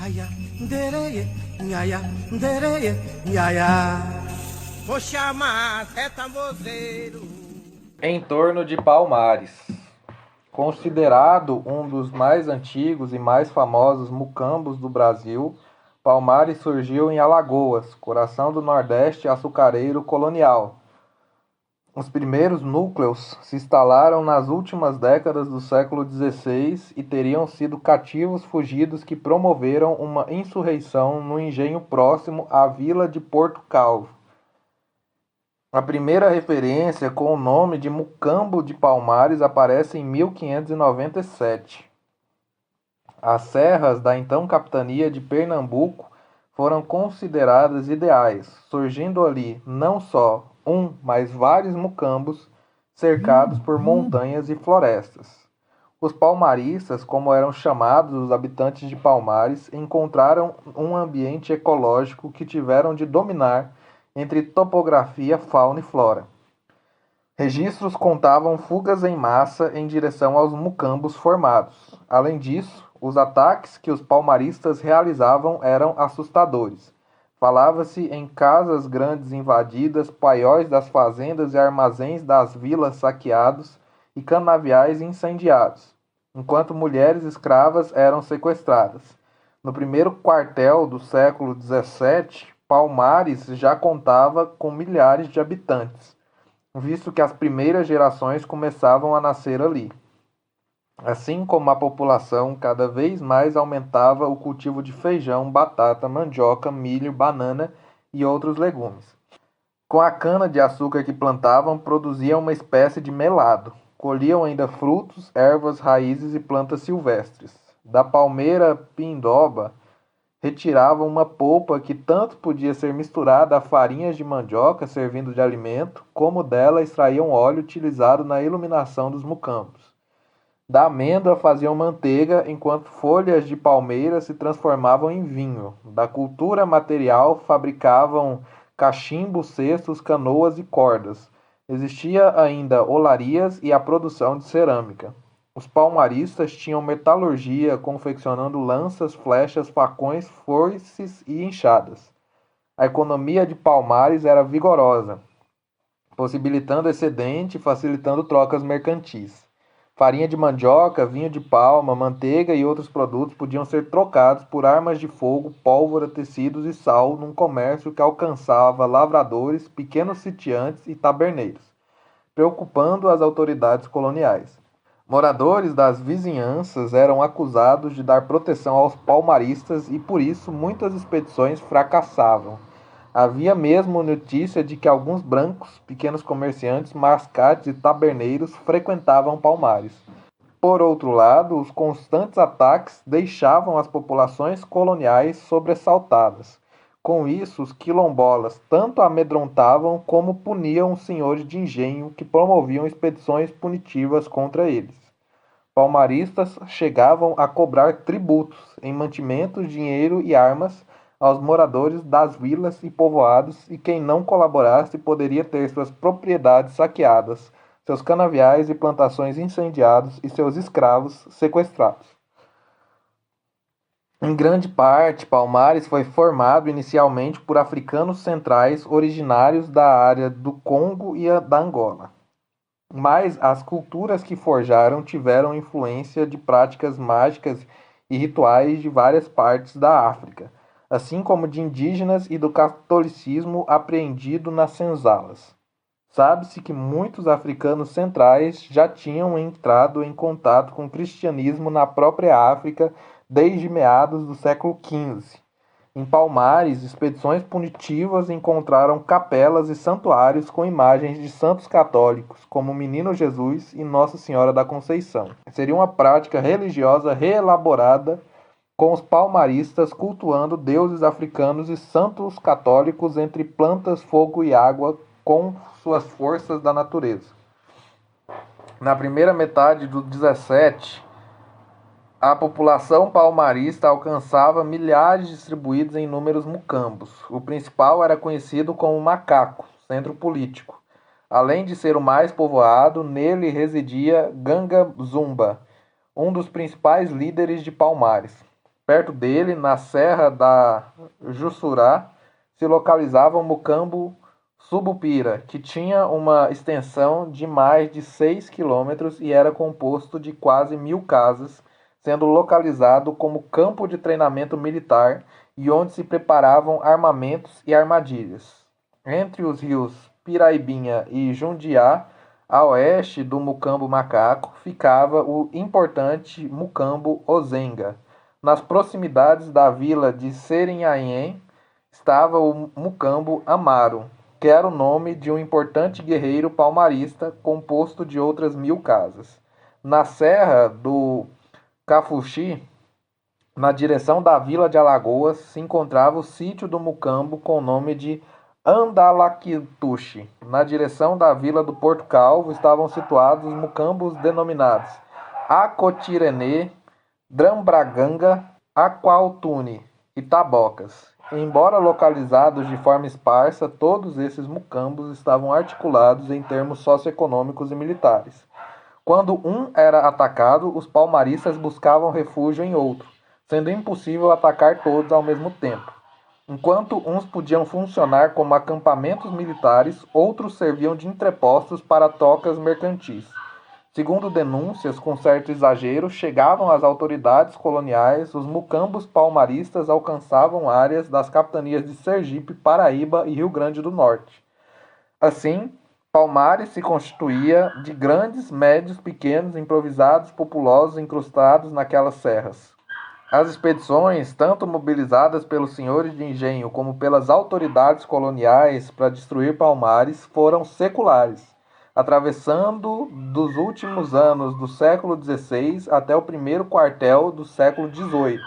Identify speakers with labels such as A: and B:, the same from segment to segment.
A: Nhaia, ndereie, nhaia, ndereie, nhaia. Vou chamar Zé Tambozeiro.
B: Em torno de Palmares. Considerado um dos mais antigos e mais famosos mucambos do Brasil, Palmares surgiu em Alagoas, coração do Nordeste açucareiro colonial. Os primeiros núcleos se instalaram nas últimas décadas do século XVI e teriam sido cativos fugidos que promoveram uma insurreição no engenho próximo à vila de Porto Calvo. A primeira referência com o nome de Mucambo de Palmares aparece em 1597. As serras da então capitania de Pernambuco foram consideradas ideais, surgindo ali não só mas vários mucambos cercados por montanhas e florestas. Os palmaristas, como eram chamados os habitantes de Palmares, encontraram um ambiente ecológico que tiveram de dominar entre topografia, fauna e flora. Registros contavam fugas em massa em direção aos mucambos formados. Além disso, os ataques que os palmaristas realizavam eram assustadores. Falava-se em casas grandes invadidas, paióis das fazendas e armazéns das vilas saqueados e canaviais incendiados, enquanto mulheres escravas eram sequestradas. No primeiro quartel do século XVII, Palmares já contava com milhares de habitantes, visto que as primeiras gerações começavam a nascer ali. Assim como a população cada vez mais aumentava o cultivo de feijão, batata, mandioca, milho, banana e outros legumes. Com a cana-de-açúcar que plantavam, produziam uma espécie de melado. Colhiam ainda frutos, ervas, raízes e plantas silvestres. Da palmeira pindoba, retiravam uma polpa que tanto podia ser misturada a farinhas de mandioca servindo de alimento, como dela extraíam óleo utilizado na iluminação dos mucambos. Da amêndoa faziam manteiga, enquanto folhas de palmeira se transformavam em vinho. Da cultura material fabricavam cachimbos, cestos, canoas e cordas. Existia ainda olarias e a produção de cerâmica. Os palmaristas tinham metalurgia, confeccionando lanças, flechas, facões, foices e enxadas. A economia de Palmares era vigorosa, possibilitando excedente e facilitando trocas mercantis. Farinha de mandioca, vinho de palma, manteiga e outros produtos podiam ser trocados por armas de fogo, pólvora, tecidos e sal num comércio que alcançava lavradores, pequenos sitiantes e taberneiros, preocupando as autoridades coloniais. Moradores das vizinhanças eram acusados de dar proteção aos palmaristas e por isso muitas expedições fracassavam. Havia mesmo notícia de que alguns brancos, pequenos comerciantes, mascates e taberneiros frequentavam Palmares. Por outro lado, os constantes ataques deixavam as populações coloniais sobressaltadas. Com isso, os quilombolas tanto amedrontavam como puniam os senhores de engenho que promoviam expedições punitivas contra eles. Palmaristas chegavam a cobrar tributos em mantimentos, dinheiro e armas aos moradores das vilas e povoados, e quem não colaborasse poderia ter suas propriedades saqueadas, seus canaviais e plantações incendiados e seus escravos sequestrados. Em grande parte, Palmares foi formado inicialmente por africanos centrais originários da área do Congo e da Angola. Mas as culturas que forjaram tiveram influência de práticas mágicas e rituais de várias partes da África, assim como de indígenas e do catolicismo apreendido nas senzalas. Sabe-se que muitos africanos centrais já tinham entrado em contato com o cristianismo na própria África desde meados do século XV. Em Palmares, expedições punitivas encontraram capelas e santuários com imagens de santos católicos, como o Menino Jesus e Nossa Senhora da Conceição. Seria uma prática religiosa reelaborada, com os palmaristas cultuando deuses africanos e santos católicos entre plantas, fogo e água com suas forças da natureza. Na primeira metade do 17, a população palmarista alcançava milhares distribuídos em inúmeros mucambos. O principal era conhecido como Macaco, centro político. Além de ser o mais povoado, nele residia Ganga Zumba, um dos principais líderes de Palmares. Perto dele, na Serra da Jussurá, se localizava o Mucambo Subupira, que tinha uma extensão de mais de 6 quilômetros e era composto de quase 1.000 casas, sendo localizado como campo de treinamento militar e onde se preparavam armamentos e armadilhas. Entre os rios Piraibinha e Jundiá, a oeste do Mucambo Macaco, ficava o importante Mucambo Ozenga. Nas proximidades da vila de Serinhaém estava o Mucambo Amaro, que era o nome de um importante guerreiro palmarista composto de outras 1.000 casas. Na serra do Cafuxi, na direção da vila de Alagoas, se encontrava o sítio do Mucambo com o nome de Andalaquituxi. Na direção da vila do Porto Calvo estavam situados os mucambos denominados Acotirene, Drambraganga, Aquautune e Tabocas. Embora localizados de forma esparsa, todos esses mucambos estavam articulados em termos socioeconômicos e militares. Quando um era atacado, os palmaristas buscavam refúgio em outro, sendo impossível atacar todos ao mesmo tempo. Enquanto uns podiam funcionar como acampamentos militares, outros serviam de entrepostos para trocas mercantis. Segundo denúncias, com certo exagero, chegavam às autoridades coloniais, os mucambos palmaristas alcançavam áreas das capitanias de Sergipe, Paraíba e Rio Grande do Norte. Assim, Palmares se constituía de grandes, médios, pequenos, improvisados, populosos incrustados naquelas serras. As expedições, tanto mobilizadas pelos senhores de engenho como pelas autoridades coloniais para destruir Palmares, foram seculares, atravessando dos últimos anos do século XVI até o primeiro quartel do século XVIII.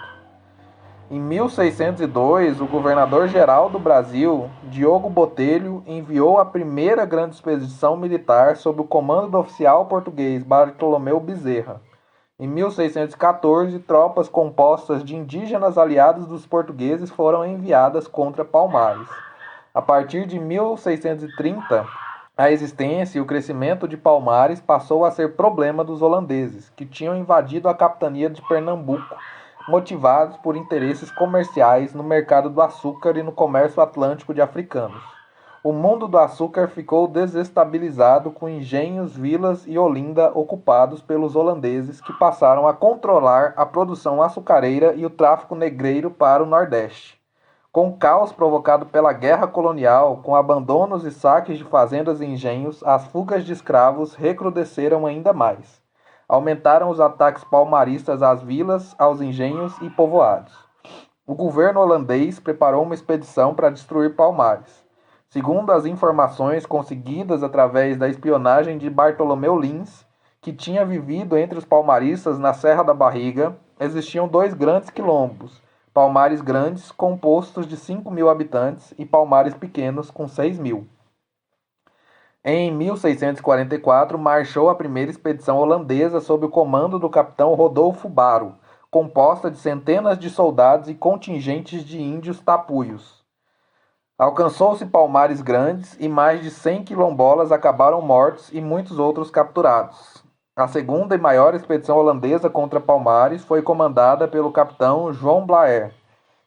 B: Em 1602, o governador-geral do Brasil, Diogo Botelho, enviou a primeira grande expedição militar sob o comando do oficial português Bartolomeu Bezerra. Em 1614, tropas compostas de indígenas aliados dos portugueses foram enviadas contra Palmares. A partir de 1630, a existência e o crescimento de Palmares passou a ser problema dos holandeses, que tinham invadido a capitania de Pernambuco, motivados por interesses comerciais no mercado do açúcar e no comércio atlântico de africanos. O mundo do açúcar ficou desestabilizado com engenhos, vilas e Olinda ocupados pelos holandeses, que passaram a controlar a produção açucareira e o tráfico negreiro para o Nordeste. Com o caos provocado pela guerra colonial, com abandonos e saques de fazendas e engenhos, as fugas de escravos recrudesceram ainda mais. Aumentaram os ataques palmaristas às vilas, aos engenhos e povoados. O governo holandês preparou uma expedição para destruir Palmares. Segundo as informações conseguidas através da espionagem de Bartolomeu Lins, que tinha vivido entre os palmaristas na Serra da Barriga, existiam dois grandes quilombos, Palmares grandes, compostos de 5.000 habitantes, e Palmares pequenos, com 6.000. Em 1644, marchou a primeira expedição holandesa sob o comando do capitão Rodolfo Baro, composta de centenas de soldados e contingentes de índios tapuios. Alcançou-se Palmares grandes e mais de 100 quilombolas acabaram mortos e muitos outros capturados. A segunda e maior expedição holandesa contra Palmares foi comandada pelo capitão João Blaer,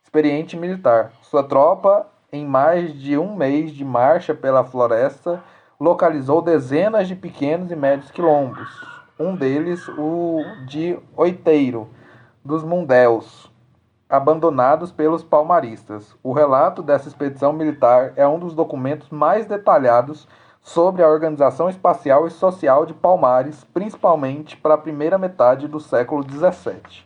B: experiente militar. Sua tropa, em mais de um mês de marcha pela floresta, localizou dezenas de pequenos e médios quilombos, um deles o de Oiteiro, dos Mundéus, abandonados pelos palmaristas. O relato dessa expedição militar é um dos documentos mais detalhados sobre a organização espacial e social de Palmares, principalmente para a primeira metade do século XVII.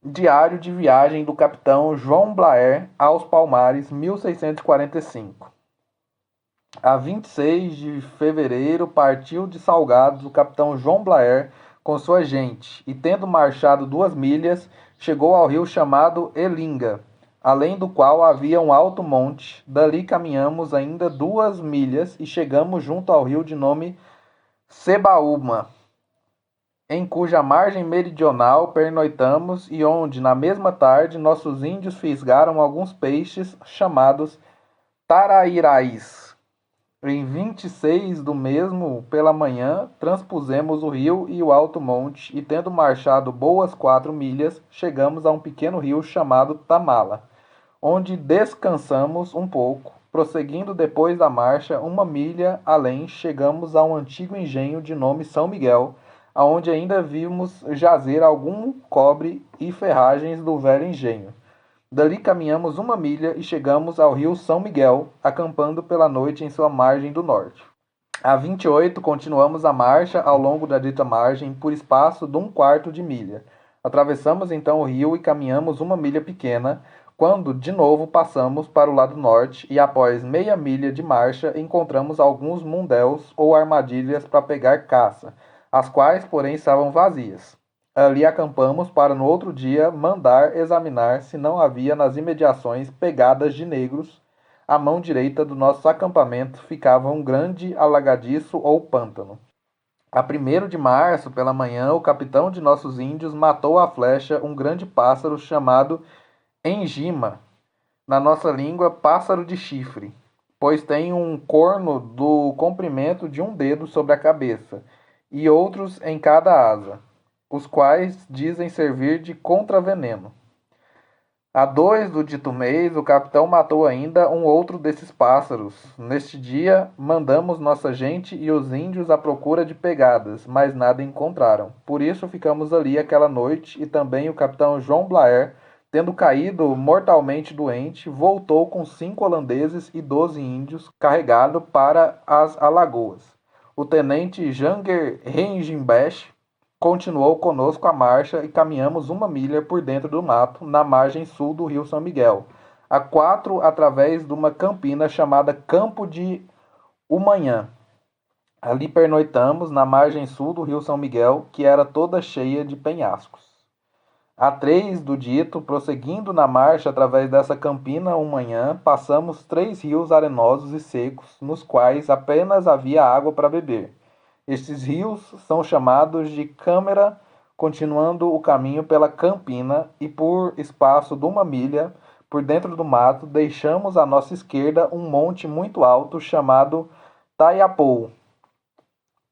B: Diário de viagem do capitão João Blaer aos Palmares, 1645. A 26 de fevereiro partiu de Salgados o capitão João Blaer com sua gente, e tendo marchado 2 milhas, chegou ao rio chamado Elinga, além do qual havia um alto monte. Dali caminhamos ainda 2 milhas e chegamos junto ao rio de nome Sebaúma, em cuja margem meridional pernoitamos e onde, na mesma tarde, nossos índios fisgaram alguns peixes chamados tarairais. Em 26 do mesmo, pela manhã, transpusemos o rio e o alto monte, e tendo marchado boas 4 milhas, chegamos a um pequeno rio chamado Tamala, onde descansamos um pouco. Prosseguindo depois da marcha, 1 milha além, chegamos a um antigo engenho de nome São Miguel, aonde ainda vimos jazer algum cobre e ferragens do velho engenho. Dali caminhamos 1 milha e chegamos ao rio São Miguel, acampando pela noite em sua margem do norte. A 28, continuamos a marcha ao longo da dita margem por espaço de 1/4 de milha. Atravessamos então o rio e caminhamos 1 milha pequena, quando de novo passamos para o lado norte e após meia milha de marcha encontramos alguns mundéus ou armadilhas para pegar caça, as quais porém estavam vazias. Ali acampamos para no outro dia mandar examinar se não havia nas imediações pegadas de negros. À mão direita do nosso acampamento ficava um grande alagadiço ou pântano. A 1º de março, pela manhã, o capitão de nossos índios matou à flecha um grande pássaro chamado engima, na nossa língua pássaro de chifre, pois tem um corno do comprimento de um dedo sobre a cabeça, e outros em cada asa, os quais dizem servir de contraveneno. A 2 do dito mês, o capitão matou ainda um outro desses pássaros. Neste dia, mandamos nossa gente e os índios à procura de pegadas, mas nada encontraram. Por isso ficamos ali aquela noite, e também o capitão João Blair, tendo caído mortalmente doente, voltou com 5 holandeses e 12 índios, carregado para as Alagoas. O tenente Janger Rengenbach continuou conosco a marcha e caminhamos 1 milha por dentro do mato, na margem sul do rio São Miguel. A 4, através de uma campina chamada Campo de Umanhã. Ali pernoitamos na margem sul do rio São Miguel, que era toda cheia de penhascos. A 3 do dito, prosseguindo na marcha através dessa campina Umanhã, passamos 3 rios arenosos e secos, nos quais apenas havia água para beber. Estes rios são chamados de Câmara, continuando o caminho pela campina, e por espaço de 1 milha, por dentro do mato, deixamos à nossa esquerda um monte muito alto chamado Taiapou.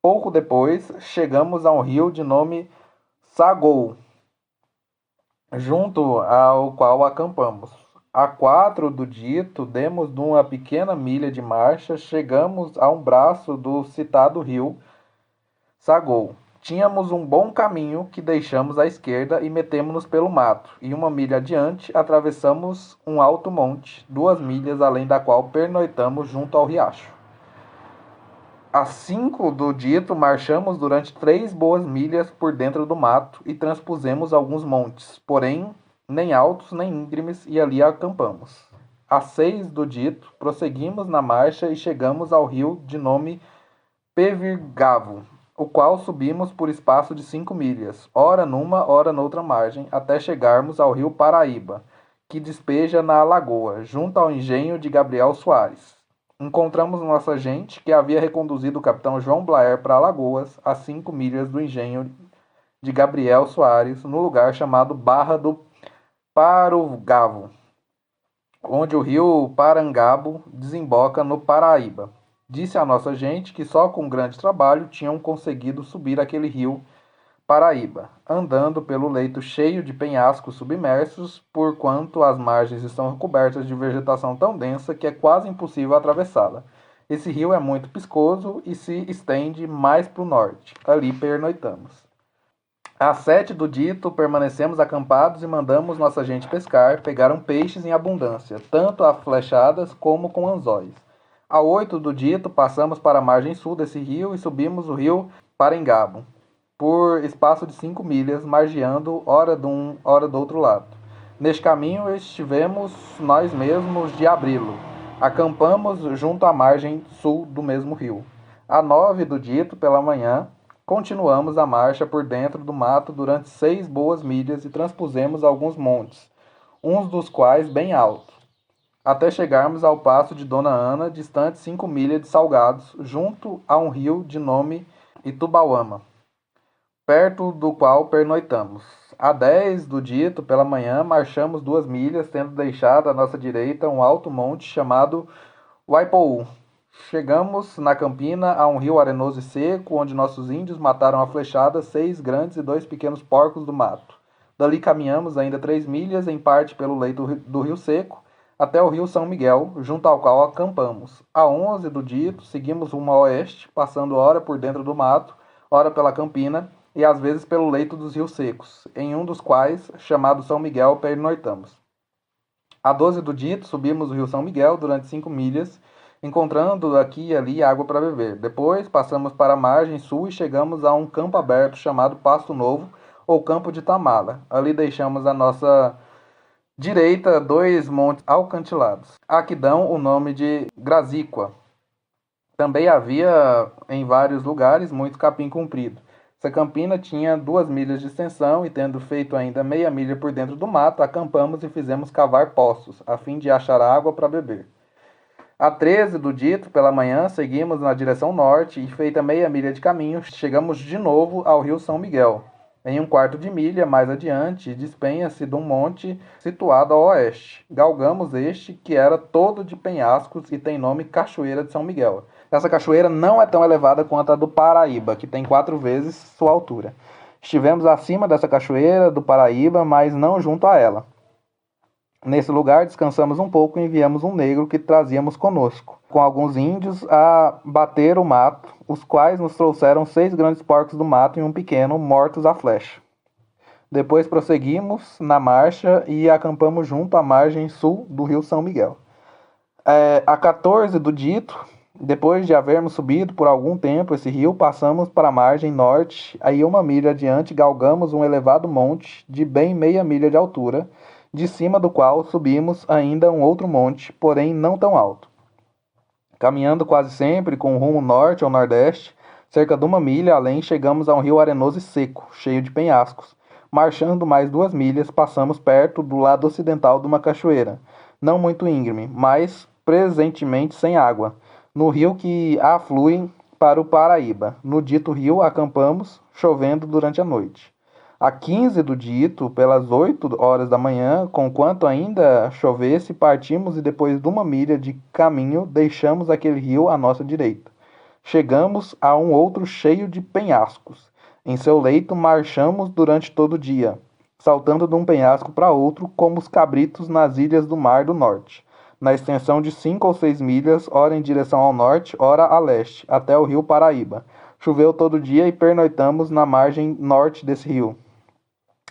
B: Pouco depois, chegamos a um rio de nome Sagou, junto ao qual acampamos. A 4 do dito, demos de uma pequena milha de marcha, chegamos a um braço do citado rio Sagou. Tínhamos um bom caminho que deixamos à esquerda e metemos-nos pelo mato, e 1 milha adiante atravessamos um alto monte, 2 milhas além da qual pernoitamos junto ao riacho. Às 5 do dito, marchamos durante 3 boas milhas por dentro do mato e transpusemos alguns montes, porém nem altos nem íngremes, e ali acampamos. Às 6 do dito, prosseguimos na marcha e chegamos ao rio de nome Pevirgavo, o qual subimos por espaço de 5 milhas, ora numa, ora noutra margem, até chegarmos ao rio Paraíba, que despeja na Alagoa, junto ao engenho de Gabriel Soares. Encontramos nossa gente, que havia reconduzido o capitão João Blair para Alagoas, a 5 milhas do engenho de Gabriel Soares, no lugar chamado Barra do Parugavo, onde o rio Parangabo desemboca no Paraíba. Disse a nossa gente que só com grande trabalho tinham conseguido subir aquele rio Paraíba, andando pelo leito cheio de penhascos submersos, porquanto as margens estão recobertas de vegetação tão densa que é quase impossível atravessá-la. Esse rio é muito piscoso e se estende mais para o norte. Ali pernoitamos. Às 7 do dito, permanecemos acampados e mandamos nossa gente pescar. Pegaram peixes em abundância, tanto a flechadas como com anzóis. A 8 do dito, passamos para a margem sul desse rio e subimos o rio Parangabo, por espaço de 5 milhas, margeando ora de um, ora do outro lado. Neste caminho estivemos nós mesmos de abri-lo. Acampamos junto à margem sul do mesmo rio. A 9 do dito, pela manhã, continuamos a marcha por dentro do mato durante 6 boas milhas e transpusemos alguns montes, uns dos quais bem altos, até chegarmos ao passo de Dona Ana, distante 5 milhas de Salgados, junto a um rio de nome Itubauama, perto do qual pernoitamos. A 10 do dito, pela manhã, marchamos 2 milhas, tendo deixado à nossa direita um alto monte chamado Waipou, Chegamos na campina a um rio arenoso e seco, onde nossos índios mataram a flechada 6 grandes e 2 pequenos porcos do mato. Dali caminhamos ainda 3 milhas, em parte pelo leito do rio seco, até o rio São Miguel, junto ao qual acampamos. A 11 do dito, seguimos rumo a oeste, passando ora por dentro do mato, ora pela campina, e às vezes pelo leito dos rios secos, em um dos quais, chamado São Miguel, pernoitamos. A 12 do dito, subimos o rio São Miguel durante 5 milhas, encontrando aqui e ali água para beber. Depois passamos para a margem sul e chegamos a um campo aberto chamado Pasto Novo, ou Campo de Tamala. Ali deixamos à nossa direita 2 montes alcantilados, a que dão o nome de Grazíqua. Também havia em vários lugares muito capim comprido. Essa campina tinha 2 milhas de extensão e, tendo feito ainda meia milha por dentro do mato, acampamos e fizemos cavar poços, a fim de achar água para beber. A 13 do dito, pela manhã, seguimos na direção norte e, feita meia milha de caminho, chegamos de novo ao rio São Miguel. Em um quarto de milha mais adiante, despenha-se de um monte situado ao oeste. Galgamos este, que era todo de penhascos e tem nome Cachoeira de São Miguel. Essa cachoeira não é tão elevada quanto a do Paraíba, que tem 4 vezes sua altura. Estivemos acima dessa cachoeira do Paraíba, mas não junto a ela. Nesse lugar descansamos um pouco e enviamos um negro que trazíamos conosco, com alguns índios a bater o mato, os quais nos trouxeram 6 grandes porcos do mato e um pequeno, mortos à flecha. Depois prosseguimos na marcha e acampamos junto à margem sul do rio São Miguel. A 14 do dito, depois de havermos subido por algum tempo esse rio, passamos para a margem norte, aí 1 milha adiante galgamos um elevado monte de bem meia milha de altura, de cima do qual subimos ainda um outro monte, porém não tão alto. Caminhando quase sempre com rumo norte ou nordeste, cerca de 1 milha além chegamos a um rio arenoso e seco, cheio de penhascos. Marchando mais 2 milhas, passamos perto do lado ocidental de uma cachoeira, não muito íngreme, mas presentemente sem água, no rio que aflui para o Paraíba. No dito rio acampamos, chovendo durante a noite. A 15 do dito, pelas 8 horas da manhã, conquanto ainda chovesse, partimos e depois de 1 milha de caminho, deixamos aquele rio à nossa direita. Chegamos a um outro cheio de penhascos. Em seu leito marchamos durante todo o dia, saltando de um penhasco para outro, como os cabritos nas ilhas do Mar do Norte, na extensão de 5 ou 6 milhas, ora em direção ao norte, ora a leste, até o rio Paraíba. Choveu todo dia e pernoitamos na margem norte desse rio.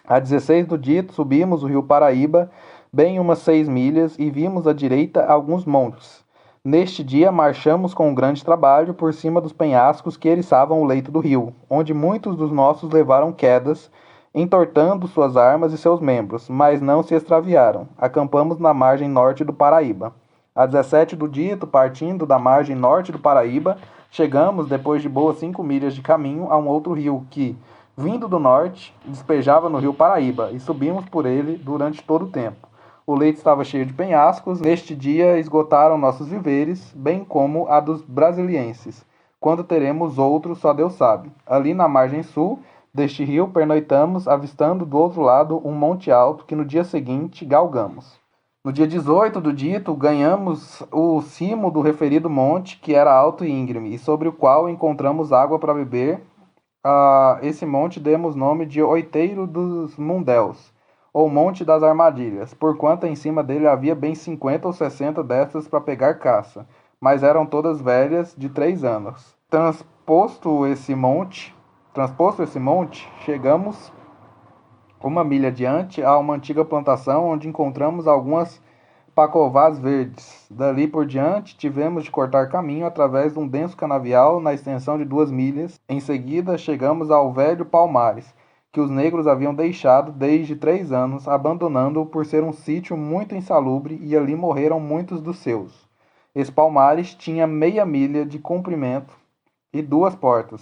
B: A 16 do dito, subimos o rio Paraíba, bem umas 6 milhas, e vimos à direita alguns montes. Neste dia marchamos com um grande trabalho por cima dos penhascos que eriçavam o leito do rio, onde muitos dos nossos levaram quedas, entortando suas armas e seus membros, mas não se extraviaram. Acampamos na margem norte do Paraíba. A 17 do dito, partindo da margem norte do Paraíba, chegamos, depois de boas 5 milhas de caminho, a um outro rio que, vindo do norte, despejava no rio Paraíba, e subimos por ele durante todo o tempo. O leito estava cheio de penhascos. Neste dia esgotaram nossos viveres, bem como a dos brasilienses. Quando teremos outro, só Deus sabe. Ali na margem sul deste rio pernoitamos, avistando do outro lado um monte alto que no dia seguinte galgamos. No dia 18 do dito, ganhamos o cimo do referido monte, que era alto e íngreme, e sobre o qual encontramos água para beber. A esse monte demos nome de Oiteiro dos Mundéus, ou Monte das Armadilhas, porquanto em cima dele havia bem 50 ou 60 destas para pegar caça, mas eram todas velhas de 3 anos. Transposto esse monte, chegamos 1 milha adiante a uma antiga plantação onde encontramos algumas pacovás verdes. Dali por diante, tivemos de cortar caminho através de um denso canavial na extensão de 2 milhas. Em seguida, chegamos ao velho Palmares, que os negros haviam deixado desde 3 anos, abandonando-o por ser um sítio muito insalubre, e ali morreram muitos dos seus. Esse Palmares tinha meia milha de comprimento e 2 portas.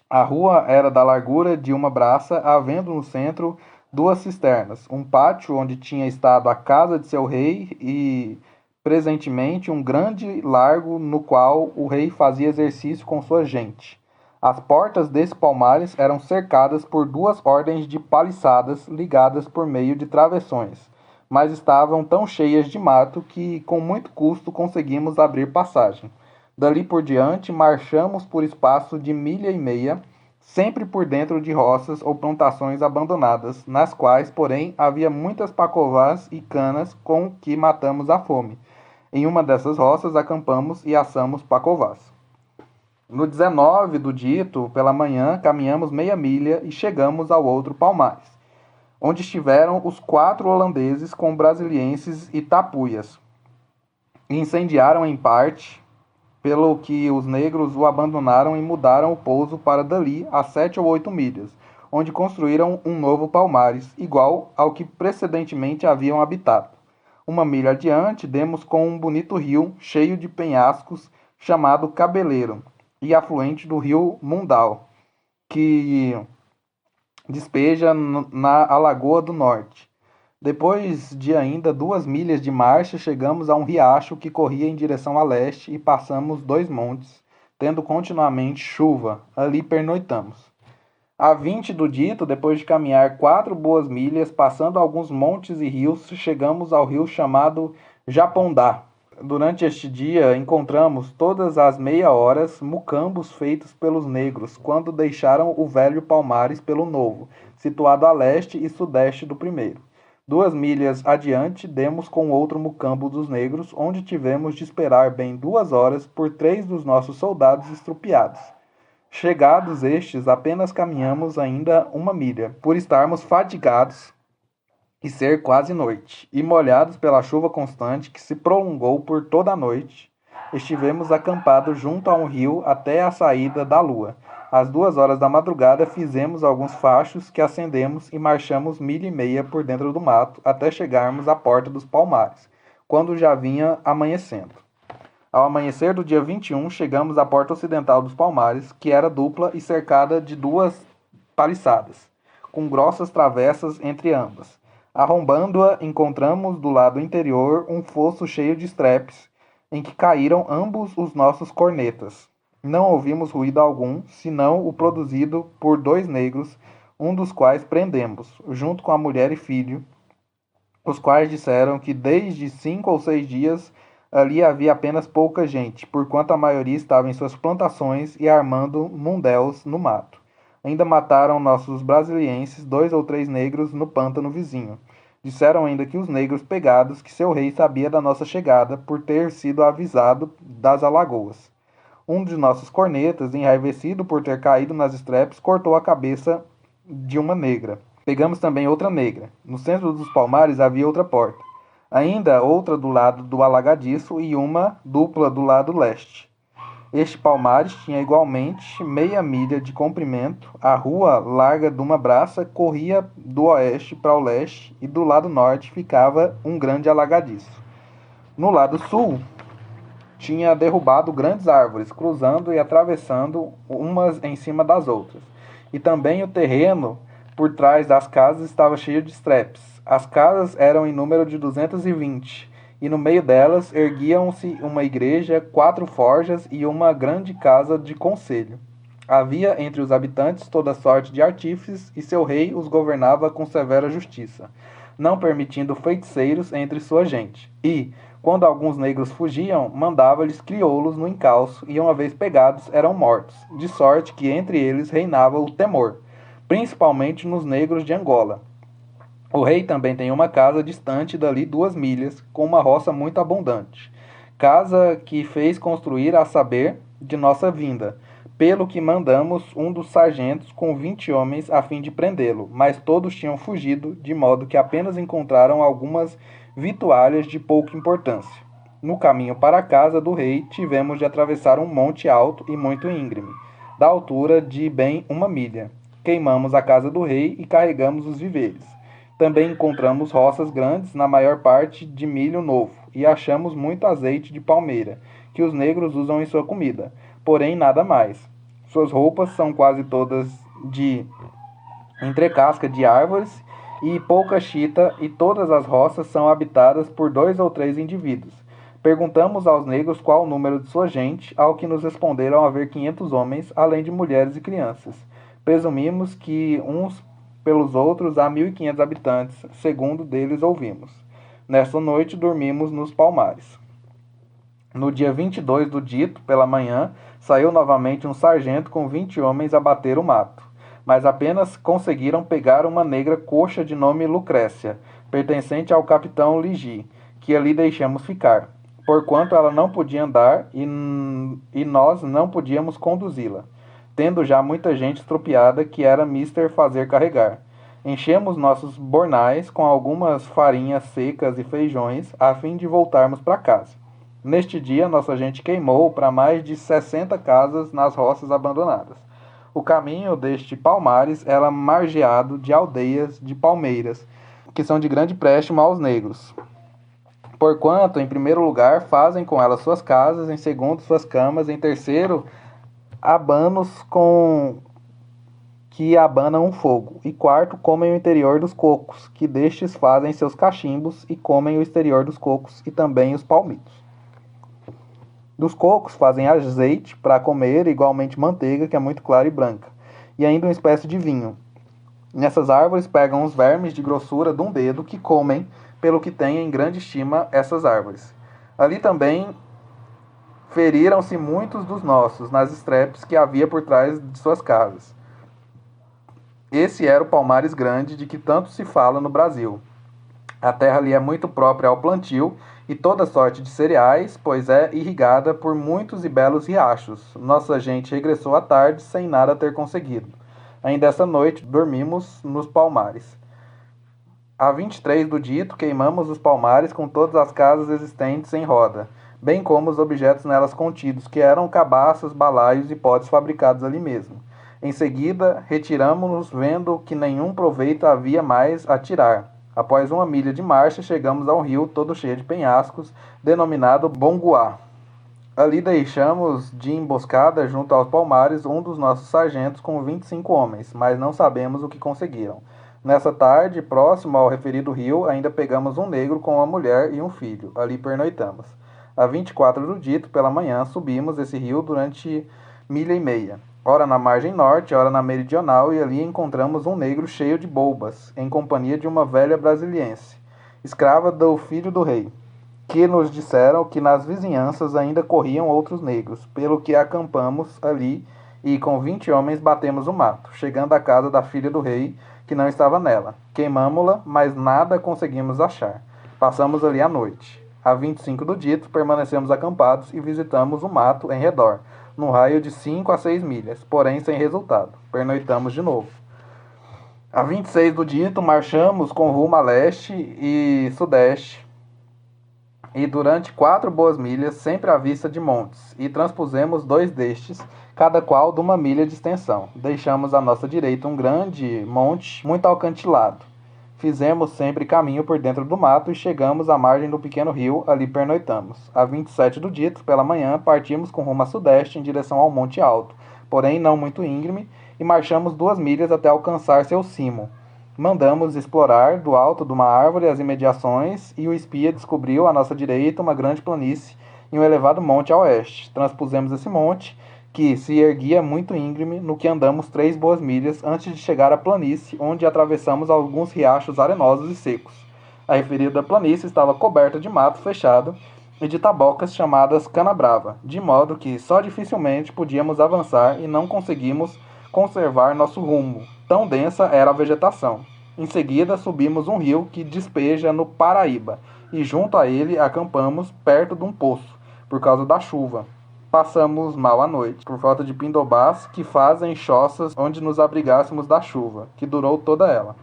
B: A rua era da largura de uma braça, havendo no centro 2 cisternas, um pátio onde tinha estado a casa de seu rei e, presentemente, um grande largo no qual o rei fazia exercício com sua gente. As portas desse Palmares eram cercadas por 2 ordens de paliçadas ligadas por meio de travessões, mas estavam tão cheias de mato que com muito custo conseguimos abrir passagem. Dali por diante, marchamos por espaço de milha e meia, sempre por dentro de roças ou plantações abandonadas, nas quais, porém, havia muitas pacovás e canas com que matamos a fome. Em uma dessas roças acampamos e assamos pacovás. No 19 do dito, pela manhã, caminhamos meia milha e chegamos ao outro Palmares, onde estiveram os 4 holandeses com brasilienses e tapuias. Incendiaram em parte, pelo que os negros o abandonaram e mudaram o pouso para dali a 7 ou 8 milhas, onde construíram um novo Palmares, igual ao que precedentemente haviam habitado. Uma milha adiante, demos com um bonito rio, cheio de penhascos, chamado Cabeleiro, e afluente do rio Mundal, que despeja na Alagoa do Norte. Depois de ainda 2 milhas de marcha, chegamos a um riacho que corria em direção a leste e passamos 2 montes, tendo continuamente chuva. Ali pernoitamos. A 20 do dito, depois de caminhar 4 boas milhas, passando alguns montes e rios, chegamos ao rio chamado Japondá. Durante este dia, encontramos todas as meia horas mucambos feitos pelos negros, quando deixaram o velho Palmares pelo novo, situado a leste e sudeste do primeiro. 2 milhas adiante, demos com outro mucambo dos negros, onde tivemos de esperar bem 2 horas por 3 dos nossos soldados estrupiados. Chegados estes, apenas caminhamos ainda 1 milha, por estarmos fadigados e ser quase noite, e molhados pela chuva constante que se prolongou por toda a noite. Estivemos acampados junto a um rio até a saída da lua. Às 2 horas da madrugada fizemos alguns fachos que acendemos e marchamos milha e meia por dentro do mato até chegarmos à porta dos Palmares, quando já vinha amanhecendo. Ao amanhecer do dia 21, chegamos à porta ocidental dos Palmares, que era dupla e cercada de 2 paliçadas, com grossas travessas entre ambas. Arrombando-a, encontramos do lado interior um fosso cheio de estrepes, em que caíram ambos os nossos cornetas. Não ouvimos ruído algum, senão o produzido por 2 negros, um dos quais prendemos, junto com a mulher e filho, os quais disseram que desde 5 ou 6 dias ali havia apenas pouca gente, porquanto a maioria estava em suas plantações e armando mundéus no mato. Ainda mataram nossos brasilienses 2 ou 3 negros no pântano vizinho. Disseram ainda que os negros pegados, que seu rei sabia da nossa chegada, por ter sido avisado das alagoas. Um de nossos cornetas, enraivecido por ter caído nas estrepes, cortou a cabeça de uma negra. Pegamos também outra negra. No centro dos Palmares havia outra porta. Ainda outra do lado do alagadiço e uma dupla do lado leste. Este Palmares tinha igualmente meia milha de comprimento. A rua larga de uma braça corria do oeste para o leste e do lado norte ficava um grande alagadiço. No lado sul, tinha derrubado grandes árvores, cruzando e atravessando umas em cima das outras. E também o terreno por trás das casas estava cheio de estrepes. As casas eram em número de 220, e no meio delas erguiam-se uma igreja, 4 forjas e uma grande casa de conselho. Havia entre os habitantes toda sorte de artífices, e seu rei os governava com severa justiça, não permitindo feiticeiros entre sua gente. E, quando alguns negros fugiam, mandava-lhes crioulos no encalço, e uma vez pegados eram mortos, de sorte que entre eles reinava o temor, principalmente nos negros de Angola. O rei também tem uma casa distante dali 2 milhas, com uma roça muito abundante. Casa que fez construir a saber de nossa vinda, pelo que mandamos um dos sargentos com 20 homens a fim de prendê-lo, mas todos tinham fugido, de modo que apenas encontraram algumas vitualhas de pouca importância. No caminho para a casa do rei, tivemos de atravessar um monte alto e muito íngreme, da altura de bem 1 milha. Queimamos a casa do rei e carregamos os víveres. Também encontramos roças grandes, na maior parte de milho novo, e achamos muito azeite de palmeira, que os negros usam em sua comida, porém nada mais. Suas roupas são quase todas de entrecasca de árvores e pouca chita, e todas as roças são habitadas por 2 ou 3 indivíduos. Perguntamos aos negros qual o número de sua gente, ao que nos responderam haver 500 homens, além de mulheres e crianças. Presumimos que uns pelos outros há 1.500 habitantes, segundo deles ouvimos. Nessa noite dormimos nos Palmares. No dia 22 do dito, pela manhã, saiu novamente um sargento com 20 homens a bater o mato, mas apenas conseguiram pegar uma negra coxa de nome Lucrécia, pertencente ao capitão Ligi, que ali deixamos ficar, porquanto ela não podia andar e nós não podíamos conduzi-la, tendo já muita gente estropiada que era mister fazer carregar. Enchemos nossos bornais com algumas farinhas secas e feijões, a fim de voltarmos para casa. Neste dia, nossa gente queimou para mais de 60 casas nas roças abandonadas. O caminho deste Palmares era margeado de aldeias de palmeiras, que são de grande préstimo aos negros. Porquanto, em primeiro lugar, fazem com elas suas casas, em segundo, suas camas, em terceiro, abanos com que abanam um fogo, e quarto, comem o interior dos cocos, que destes fazem seus cachimbos, e comem o exterior dos cocos, e também os palmitos. Dos cocos fazem azeite para comer, igualmente manteiga, que é muito clara e branca, e ainda uma espécie de vinho. Nessas árvores pegam os vermes de grossura de um dedo, que comem, pelo que têm em grande estima essas árvores. Ali também feriram-se muitos dos nossos, nas estrepes que havia por trás de suas casas. Esse era o Palmares Grande, de que tanto se fala no Brasil. A terra ali é muito própria ao plantio e toda sorte de cereais, pois é irrigada por muitos e belos riachos. Nossa gente regressou à tarde sem nada ter conseguido. Ainda essa noite dormimos nos Palmares. A 23 do dito, queimamos os Palmares com todas as casas existentes em roda, bem como os objetos nelas contidos, que eram cabaças, balaios e potes fabricados ali mesmo. Em seguida, retiramo-nos, vendo que nenhum proveito havia mais a tirar. Após uma milha de marcha, chegamos a um rio todo cheio de penhascos, denominado Bonguá. Ali deixamos de emboscada junto aos Palmares um dos nossos sargentos com 25 homens, mas não sabemos o que conseguiram. Nessa tarde, próximo ao referido rio, ainda pegamos um negro com uma mulher e um filho. Ali pernoitamos. A 24 do dito, pela manhã, subimos esse rio durante milha e meia. Ora na margem norte, ora na meridional, e ali encontramos um negro cheio de boubas, em companhia de uma velha brasiliense, escrava do filho do rei, que nos disseram que nas vizinhanças ainda corriam outros negros, pelo que acampamos ali e com 20 homens batemos o mato, chegando à casa da filha do rei, que não estava nela. Queimamo-la, mas nada conseguimos achar. Passamos ali a noite. A 25 do dito, permanecemos acampados e visitamos o mato em redor, num raio de 5 a 6 milhas, porém sem resultado. Pernoitamos de novo. A 26 do dito, marchamos com rumo a leste e sudeste, e durante 4 boas milhas, sempre à vista de montes, e transpusemos 2 destes, cada qual de 1 milha de extensão. Deixamos à nossa direita um grande monte muito alcantilado. Fizemos sempre caminho por dentro do mato e chegamos à margem do pequeno rio, ali pernoitamos. A 27 do dito, pela manhã, partimos com rumo a sudeste em direção ao Monte Alto, porém não muito íngreme, e marchamos 2 milhas até alcançar seu cimo. Mandamos explorar do alto de uma árvore as imediações, e o espia descobriu à nossa direita uma grande planície e um elevado monte a oeste. Transpusemos esse monte, que se erguia muito íngreme, no que andamos 3 boas milhas antes de chegar à planície, onde atravessamos alguns riachos arenosos e secos. A referida planície estava coberta de mato fechado e de tabocas chamadas canabrava, de modo que só dificilmente podíamos avançar e não conseguimos conservar nosso rumo, tão densa era a vegetação. Em seguida, subimos um rio que despeja no Paraíba, e junto a ele acampamos perto de um poço, por causa da chuva. Passamos mal a noite, por falta de pindobás que fazem choças onde nos abrigássemos da chuva, que durou toda ela.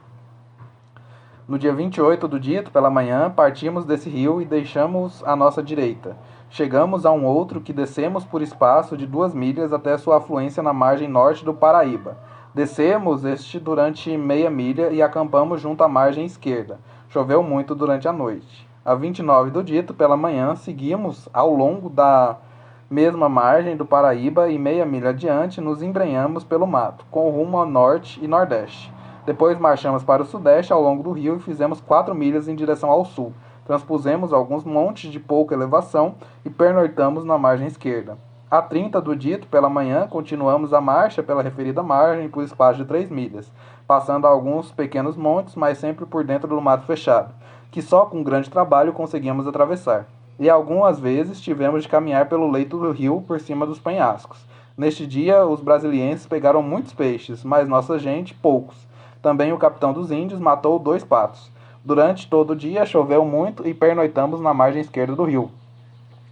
B: No dia 28 do dito, pela manhã, partimos desse rio e deixamos à nossa direita. Chegamos a um outro que descemos por espaço de 2 milhas até sua afluência na margem norte do Paraíba. Descemos este durante meia milha e acampamos junto à margem esquerda. Choveu muito durante a noite. A 29 do dito, pela manhã, seguimos ao longo da mesma margem do Paraíba e meia milha adiante nos embrenhamos pelo mato, com rumo ao norte e nordeste. Depois marchamos para o sudeste ao longo do rio e fizemos 4 milhas em direção ao sul. Transpusemos alguns montes de pouca elevação e pernoitamos na margem esquerda. A 30 do dito, pela manhã, continuamos a marcha pela referida margem por espaço de 3 milhas, passando alguns pequenos montes, mas sempre por dentro do mato fechado, que só com grande trabalho conseguíamos atravessar. E algumas vezes tivemos de caminhar pelo leito do rio por cima dos penhascos. Neste dia, os brasilienses pegaram muitos peixes, mas nossa gente, poucos. Também o capitão dos índios matou 2 patos. Durante todo o dia choveu muito e pernoitamos na margem esquerda do rio.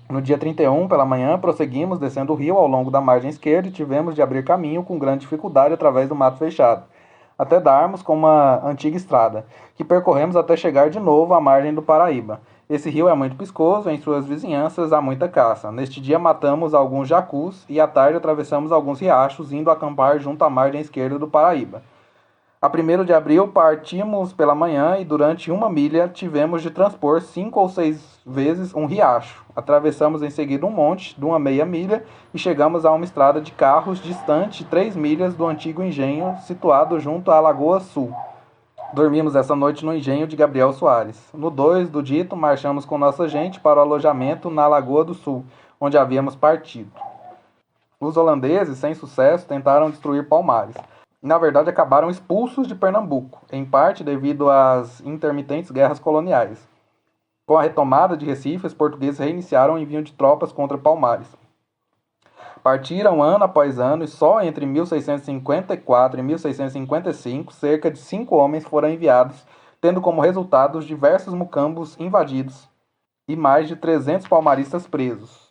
B: No dia 31, pela manhã, prosseguimos descendo o rio ao longo da margem esquerda e tivemos de abrir caminho com grande dificuldade através do mato fechado, até darmos com uma antiga estrada, que percorremos até chegar de novo à margem do Paraíba. Esse rio é muito piscoso, em suas vizinhanças há muita caça. Neste dia matamos alguns jacus e à tarde atravessamos alguns riachos, indo acampar junto à margem esquerda do Paraíba. A 1º de abril partimos pela manhã e durante 1 milha tivemos de transpor 5 ou 6 vezes um riacho. Atravessamos em seguida um monte de uma meia milha e chegamos a uma estrada de carros distante 3 milhas do antigo engenho situado junto à Lagoa Sul. Dormimos essa noite no engenho de Gabriel Soares. No 2 do dito, marchamos com nossa gente para o alojamento na Lagoa do Sul, onde havíamos partido. Os holandeses, sem sucesso, tentaram destruir Palmares. Na verdade, acabaram expulsos de Pernambuco, em parte devido às intermitentes guerras coloniais. Com a retomada de Recife, os portugueses reiniciaram o envio de tropas contra Palmares. Partiram ano após ano e só entre 1654 e 1655, cerca de 5 homens foram enviados, tendo como resultado os diversos mucambos invadidos e mais de 300 palmaristas presos.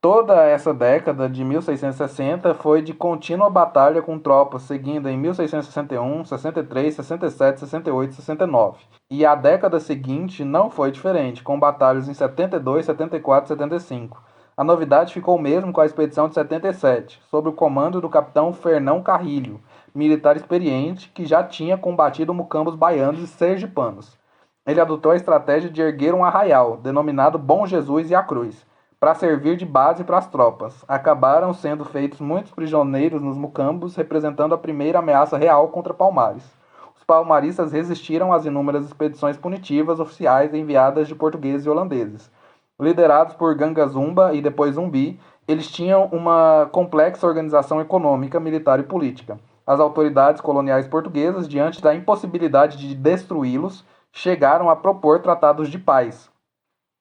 B: Toda essa década de 1660 foi de contínua batalha com tropas, seguindo em 1661, 63, 67, 68 e 69. E a década seguinte não foi diferente, com batalhas em 72, 74 e 75. A novidade ficou mesmo com a expedição de 77, sob o comando do capitão Fernão Carrilho, militar experiente que já tinha combatido mucambos baianos e sergipanos. Ele adotou a estratégia de erguer um arraial, denominado Bom Jesus e a Cruz, para servir de base para as tropas. Acabaram sendo feitos muitos prisioneiros nos mucambos, representando a primeira ameaça real contra Palmares. Os palmaristas resistiram às inúmeras expedições punitivas oficiais enviadas de portugueses e holandeses. Liderados por Gangazumba e depois Zumbi, eles tinham uma complexa organização econômica, militar e política. As autoridades coloniais portuguesas, diante da impossibilidade de destruí-los, chegaram a propor tratados de paz,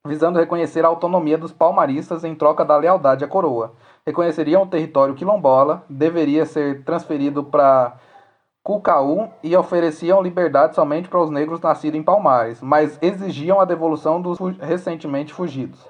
B: visando reconhecer a autonomia dos palmaristas em troca da lealdade à coroa. Reconheceriam o território quilombola, deveria ser transferido para Cucaú e ofereciam liberdade somente para os negros nascidos em Palmares, mas exigiam a devolução dos recentemente fugidos.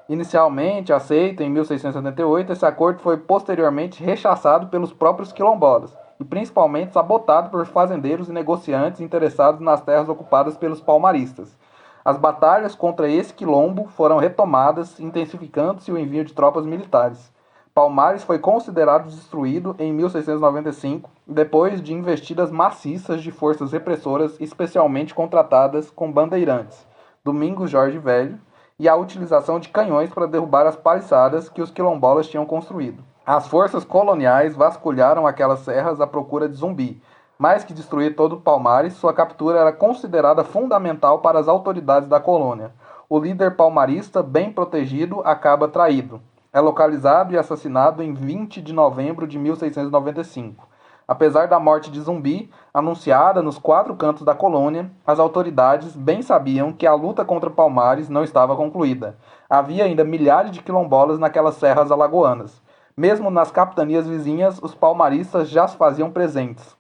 B: Inicialmente aceito em 1678, esse acordo foi posteriormente rechaçado pelos próprios quilombolas e principalmente sabotado por fazendeiros e negociantes interessados nas terras ocupadas pelos palmaristas. As batalhas contra esse quilombo foram retomadas, intensificando-se o envio de tropas militares. Palmares foi considerado destruído em 1695, depois de investidas maciças de forças repressoras especialmente contratadas com bandeirantes, Domingos Jorge Velho, e a utilização de canhões para derrubar as paliçadas que os quilombolas tinham construído. As forças coloniais vasculharam aquelas serras à procura de Zumbi. Mais que destruir todo o Palmares, sua captura era considerada fundamental para as autoridades da colônia. O líder palmarista, bem protegido, acaba traído. É localizado e assassinado em 20 de novembro de 1695. Apesar da morte de Zumbi, anunciada nos 4 cantos da colônia, as autoridades bem sabiam que a luta contra Palmares não estava concluída. Havia ainda milhares de quilombolas naquelas serras alagoanas. Mesmo nas capitanias vizinhas, os palmaristas já se faziam presentes.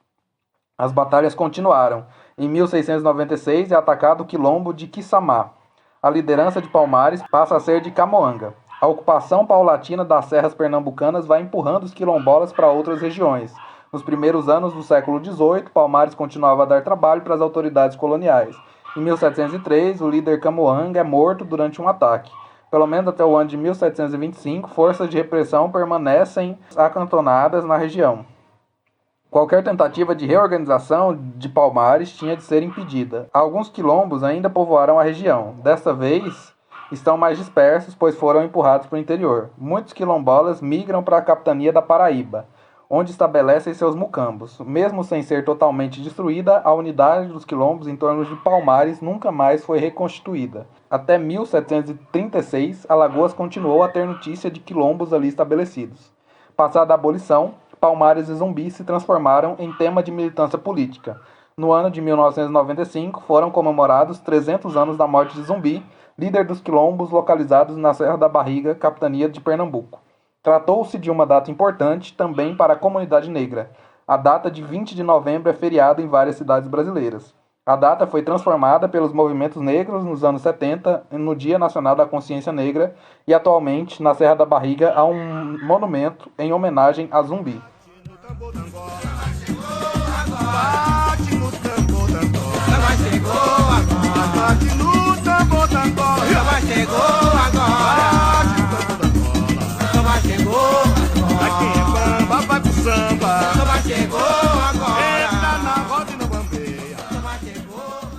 B: As batalhas continuaram. Em 1696 é atacado o quilombo de Quissamá. A liderança de Palmares passa a ser de Camoanga. A ocupação paulatina das serras pernambucanas vai empurrando os quilombolas para outras regiões. Nos primeiros anos do século XVIII, Palmares continuava a dar trabalho para as autoridades coloniais. Em 1703, o líder Camoanga é morto durante um ataque. Pelo menos até o ano de 1725, forças de repressão permanecem acantonadas na região. Qualquer tentativa de reorganização de Palmares tinha de ser impedida. Alguns quilombos ainda povoaram a região. Desta vez, estão mais dispersos, pois foram empurrados para o interior. Muitos quilombolas migram para a capitania da Paraíba. onde estabelecem seus mucambos. Mesmo sem ser totalmente destruída, a unidade dos quilombos em torno de Palmares nunca mais foi reconstituída. Até 1736, Alagoas continuou a ter notícia de quilombos ali estabelecidos. Passada a abolição, Palmares e Zumbi se transformaram em tema de militância política. No ano de 1995, foram comemorados 300 anos da morte de Zumbi, líder dos quilombos localizados na Serra da Barriga, capitania de Pernambuco. Tratou-se de uma data importante também para a comunidade negra. A data de 20 de novembro é feriado em várias cidades brasileiras. A data foi transformada pelos movimentos negros nos anos 70 no Dia Nacional da Consciência Negra e atualmente na Serra da Barriga há um monumento em homenagem a Zumbi.